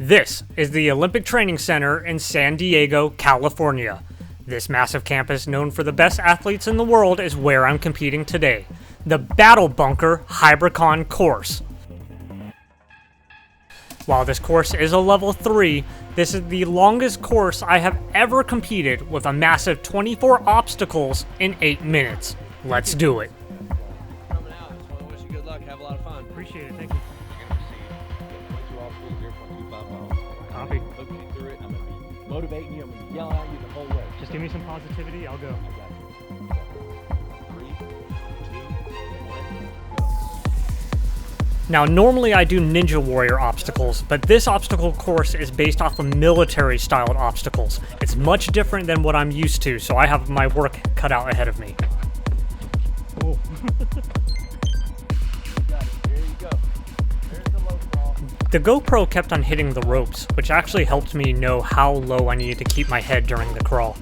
This is the Olympic Training Center in San Diego, California. This massive campus, known for the best athletes in the world, is where I'm competing today. The Battle Bunker Hybricon course. While this course is a level 3, this is the longest course I have ever competed with a massive 24 obstacles in 8 minutes. Let's do it. Coming out. Just want to wish you good luck. Have a lot of fun. Appreciate it, thank you. Copy. Look you through it. I'm going to be motivating you. I'm going to be yelling at you the whole way. Just give me some positivity, I'll go. I got you. 3, 2, 1, go. Now, normally I do Ninja Warrior obstacles, but this obstacle course is based off of military-styled obstacles. It's much different than what I'm used to, so I have my work cut out ahead of me. Oh. Got it. There you go. There's the low ball. The GoPro kept on hitting the ropes, which actually helped me know how low I needed to keep my head during the crawl.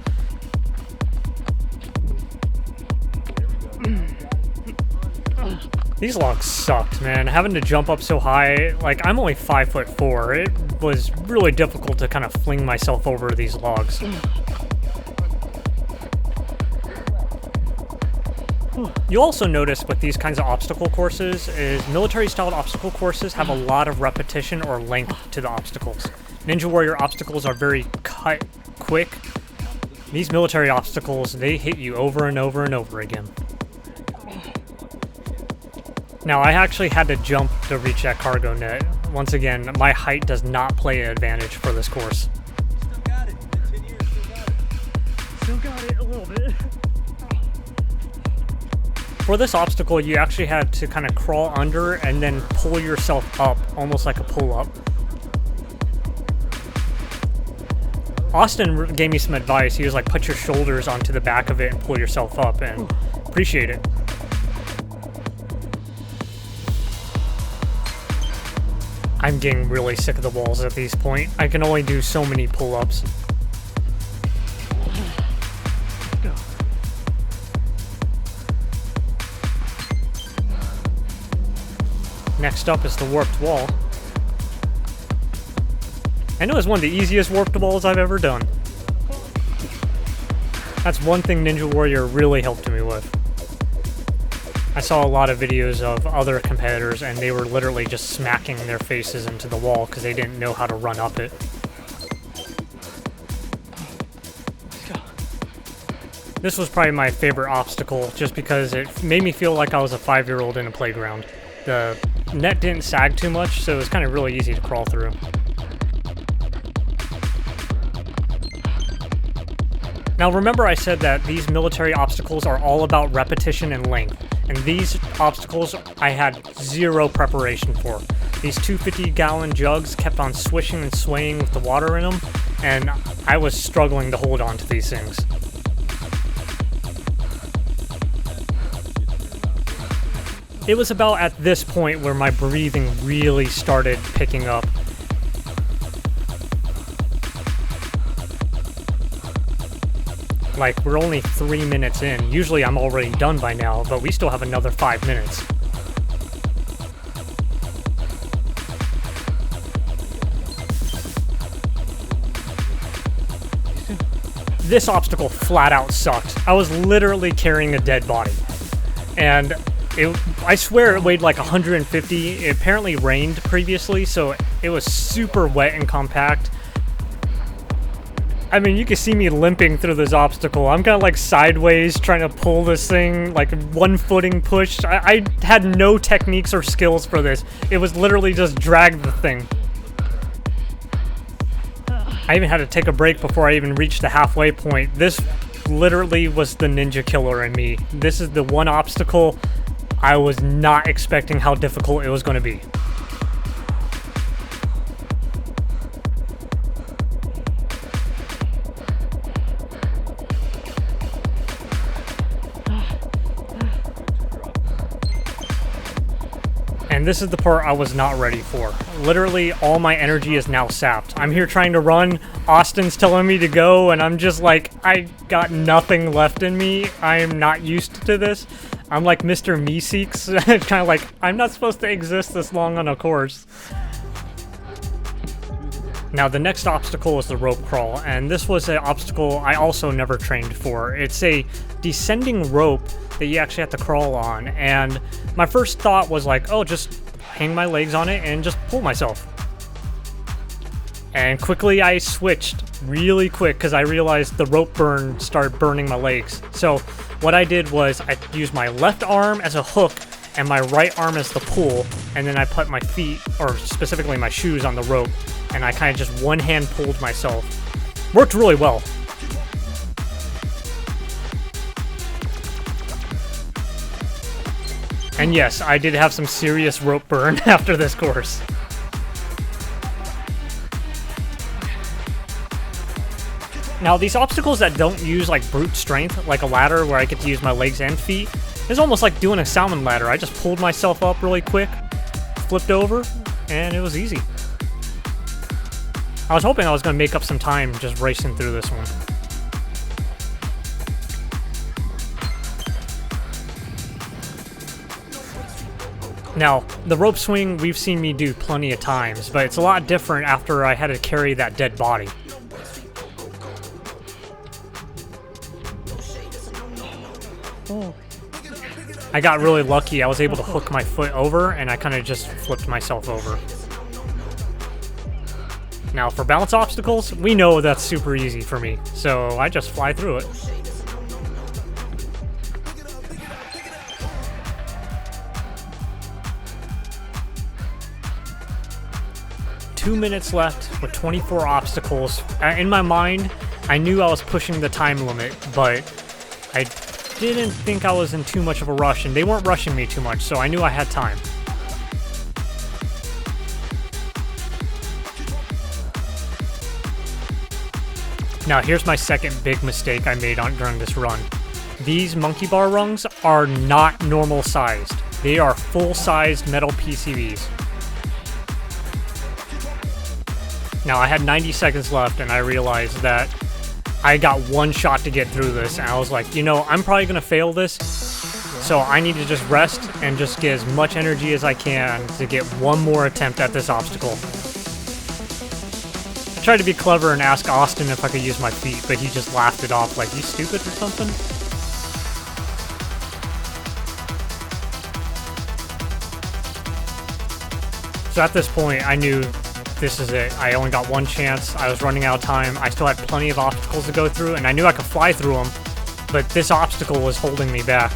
These logs sucked, man. Having to jump up so high, like, I'm only 5'4". It was really difficult to kind of fling myself over these logs. You also notice with these kinds of obstacle courses is military-styled obstacle courses have a lot of repetition or length to the obstacles. Ninja Warrior obstacles are very cut quick. These military obstacles, they hit you over and over and over again. Now, I actually had to jump to reach that cargo net. Once again, my height does not play an advantage for this course. Still got it. 10 years, still got it. Still got it a little bit. For this obstacle, you actually had to kind of crawl under and then pull yourself up, almost like a pull-up. Austin gave me some advice. He was like, put your shoulders onto the back of it and pull yourself up, and appreciate it. I'm getting really sick of the walls at this point. I can only do so many pull-ups. Next up is the warped wall. I know it's one of the easiest warped walls I've ever done. That's one thing Ninja Warrior really helped me with. I saw a lot of videos of other competitors and they were literally just smacking their faces into the wall because they didn't know how to run up it. This was probably my favorite obstacle just because it made me feel like I was a 5-year-old in a playground. The net didn't sag too much, so it was kind of really easy to crawl through. Now remember I said that these military obstacles are all about repetition and length, and these obstacles I had zero preparation for. These 250-gallon jugs kept on swishing and swaying with the water in them, and I was struggling to hold on to these things. It was about at this point where my breathing really started picking up. Like, we're only 3 minutes in. Usually I'm already done by now, but we still have another 5 minutes. This obstacle flat out sucked. I was literally carrying a dead body. And I swear it weighed like 150. It apparently rained previously, so it was super wet and compact. I mean, you can see me limping through this obstacle. I'm kind of like sideways trying to pull this thing, like one footing push. I had no techniques or skills for this. It was literally just drag the thing. I even had to take a break before I even reached the halfway point. This literally was the ninja killer in me. This is the one obstacle I was not expecting how difficult it was going to be. And this is the part I was not ready for. Literally, all my energy is now sapped. I'm here trying to run, Austin's telling me to go, and I'm just like, I got nothing left in me. I am not used to this. I'm like Mr. Meeseeks, kind of like, I'm not supposed to exist this long on a course. Now the next obstacle is the rope crawl, and this was an obstacle I also never trained for. It's a descending rope that you actually have to crawl on, and my first thought was like, oh, just hang my legs on it and just pull myself. And quickly I switched really quick because I realized the rope burn started burning my legs. So what I did was I used my left arm as a hook and my right arm as the pull, and then I put my feet, or specifically my shoes, on the rope, and I kind of just one hand pulled myself. Worked really well. And yes, I did have some serious rope burn after this course. Now, these obstacles that don't use like brute strength, like a ladder where I get to use my legs and feet, is almost like doing a salmon ladder. I just pulled myself up really quick, flipped over, and it was easy. I was hoping I was going to make up some time just racing through this one. Now, the rope swing we've seen me do plenty of times, but it's a lot different after I had to carry that dead body. Oh. I got really lucky. I was able to hook my foot over, and I kind of just flipped myself over. Now, for balance obstacles, we know that's super easy for me, so I just fly through it. Two minutes left with 24 obstacles. In my mind, I knew I was pushing the time limit, but I didn't think I was in too much of a rush, and they weren't rushing me too much, so I knew I had time. Now here's my second big mistake I made during this run. These monkey bar rungs are not normal sized. They are full-sized metal PCBs. Now I had 90 seconds left, and I realized that I got one shot to get through this, and I was like, you know, I'm probably going to fail this, so I need to just rest and just get as much energy as I can to get one more attempt at this obstacle. I tried to be clever and ask Austin if I could use my feet, but he just laughed it off like, you stupid or something? So at this point, I knew this is it. I only got one chance. I was running out of time. I still had plenty of obstacles to go through, and I knew I could fly through them, but this obstacle was holding me back.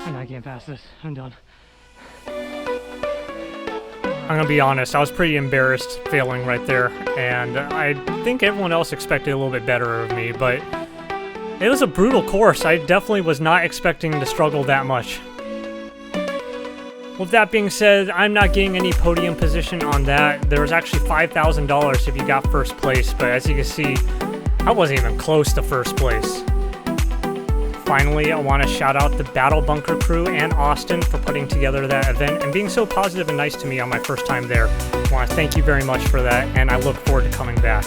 I can't pass this. I'm done. I'm gonna be honest, I was pretty embarrassed failing right there, and I think everyone else expected a little bit better of me, but it was a brutal course. I definitely was not expecting to struggle that much. With that being said, I'm not getting any podium position on that. There was actually $5,000 if you got first place, but as you can see, I wasn't even close to first place. Finally, I want to shout out the Battle Bunker crew and Austin for putting together that event and being so positive and nice to me on my first time there. I want to thank you very much for that, and I look forward to coming back.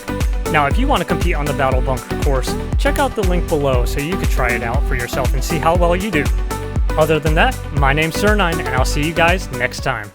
Now, if you want to compete on the Battle Bunker course, check out the link below so you can try it out for yourself and see how well you do. Other than that, my name's Sir9, and I'll see you guys next time.